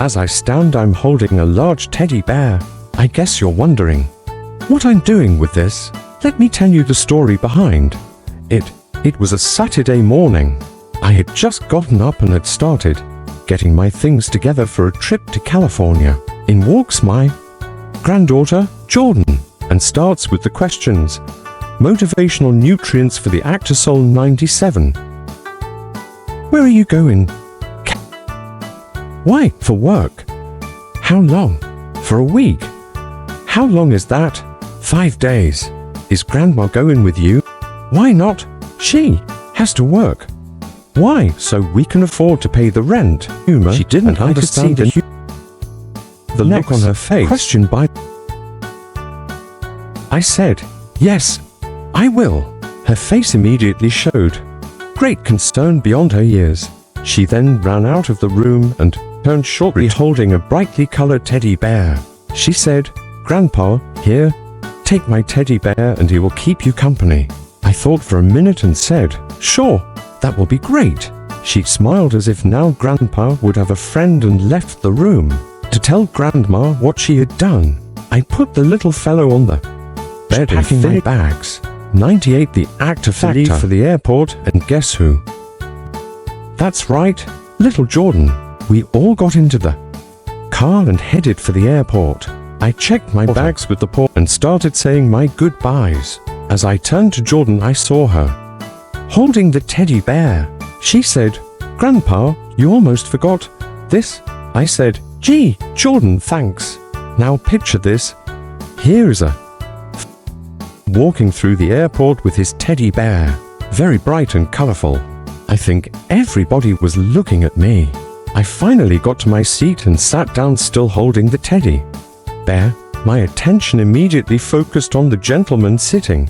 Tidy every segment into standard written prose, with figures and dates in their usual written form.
As I stand, I'm holding a large teddy bear. I guess you're wondering what I'm doing with this. Let me tell you the story behind it. It was a Saturday morning. I had just gotten up and had started getting my things together for a trip to California. In walks my granddaughter, Jordan, and starts with the questions. Motivational nutrients for the actor Soul 97. Where are you going? Why? For work. How long? For a week. How long is that? 5 days. Is Grandma going with you? Why not? She has to work. Why? So we can afford to pay the rent. Humor. She didn't understand the look on her face. Question by. I said, yes, I will. Her face immediately showed great concern beyond her years. She then ran out of the room and turned shortly holding a brightly colored teddy bear. She said, Grandpa, here, take my teddy bear and he will keep you company. I thought for a minute and said, sure, that will be great. She smiled as if now Grandpa would have a friend and left the room. To tell Grandma what she had done, I put the little fellow on the bed packing my bags. 98 the actor to leave for the airport, and guess who? That's right, little Jordan. We all got into the car and headed for the airport. I checked my bags with the port and started saying my goodbyes. As I turned to Jordan, I saw her holding the teddy bear. She said, Grandpa, you almost forgot this. I said, gee, Jordan, thanks. Now picture this. Here is a walking through the airport with his teddy bear, very bright and colorful. I think everybody was looking at me. I finally got to my seat and sat down, still holding the teddy bear. My attention immediately focused on the gentleman sitting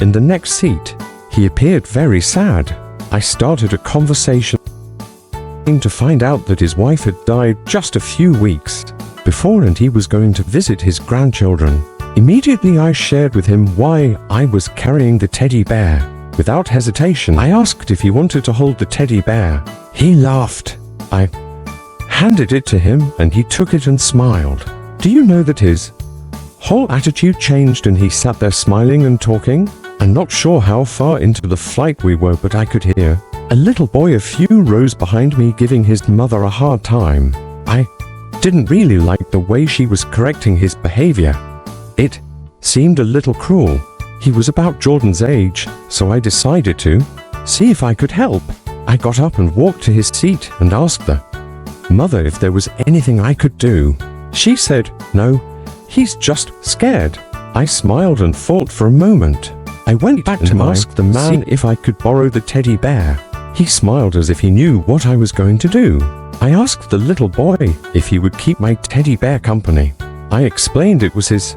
in the next seat. He appeared very sad. I started a conversation to find out that his wife had died just a few weeks before and he was going to visit his grandchildren. Immediately I shared with him why I was carrying the teddy bear. Without hesitation, I asked if he wanted to hold the teddy bear. He laughed. I handed it to him and he took it and smiled. Do you know that his whole attitude changed and he sat there smiling and talking? I'm not sure how far into the flight we were, but I could hear a little boy a few rows behind me giving his mother a hard time. I didn't really like the way she was correcting his behavior. It seemed a little cruel. He was about Jordan's age, so I decided to see if I could help. I got up and walked to his seat and asked the mother if there was anything I could do. She said, no, he's just scared. I smiled and thought for a moment. I went back to ask the man if I could borrow the teddy bear. He smiled as if he knew what I was going to do. I asked the little boy if he would keep my teddy bear company. I explained it was his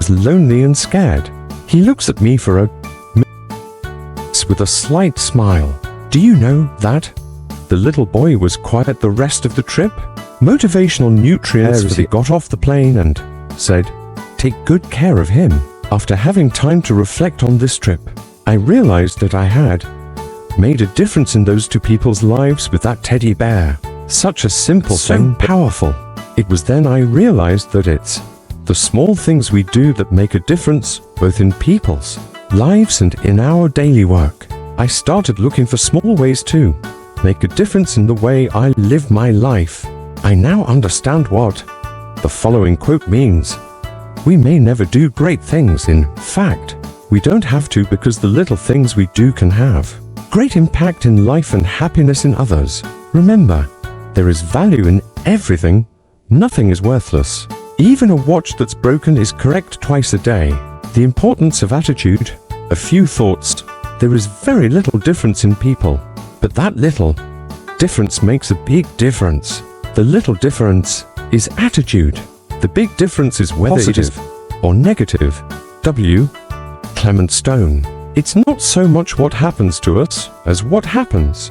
lonely and scared. He looks at me for a minute with a slight smile. Do you know that? The little boy was quiet the rest of the trip. Motivational nutrients as he got off the plane and said, take good care of him. After having time to reflect on this trip, I realized that I had made a difference in those two people's lives with that teddy bear. Such a simple thing, powerful. It was then I realized that it's the small things we do that make a difference, both in people's lives and in our daily work. I started looking for small ways to make a difference in the way I live my life. I now understand what the following quote means. We may never do great things. In fact, we don't have to, because the little things we do can have great impact in life and happiness in others. Remember, there is value in everything. Nothing is worthless. Even a watch that's broken is correct twice a day. The importance of attitude. A few thoughts. There is very little difference in people, but that little difference makes a big difference. The little difference is attitude. The big difference is whether positive it is or negative. W. Clement Stone. It's not so much what happens to us as what happens